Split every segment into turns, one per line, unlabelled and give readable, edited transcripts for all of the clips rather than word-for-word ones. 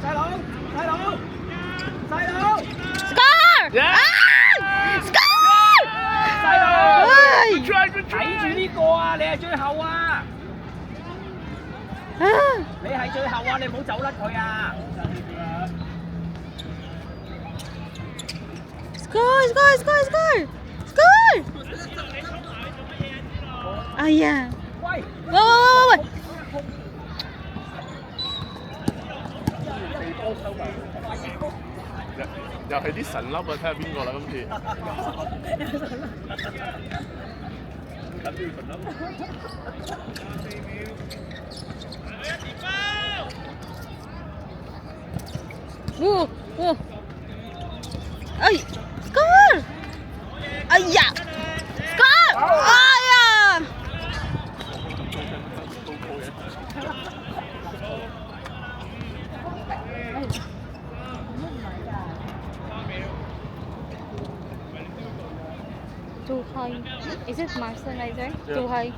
細佬，細佬，細佬
Score！
Yeah！
Score！
細佬，Good
try, good
睇住
try！
呢個啊！你係最後啊！你係最後啊！你唔好走甩佢啊！
Score! Score! Score! Score! Score! 哎呀！
喂！
喂！
又係啲神粒啊！睇下邊個啦今次。
哎 Score！ 哎呀 Score！ 哎呀！ Too high. Is it moisturizer?
Yeah.
Too high.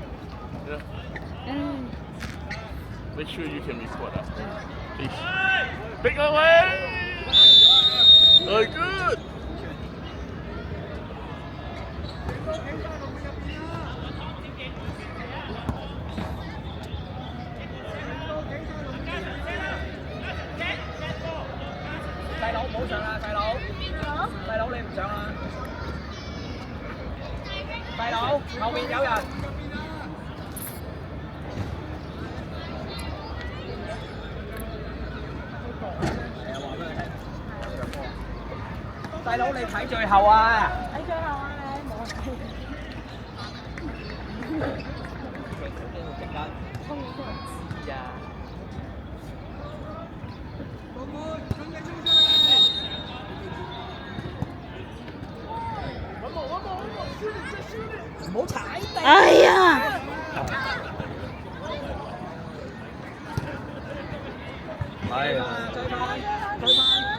Yeah. Make sure you can record that. Please. Big away! Oh, good!
細佬唔好上啦，細佬！細佬你唔上啦！細佬後面有人。細佬你睇最後啊！睇最後啊你冇。即刻衝出嚟知啊！唔好踩地！
哎呀！
係啊！追翻！追翻！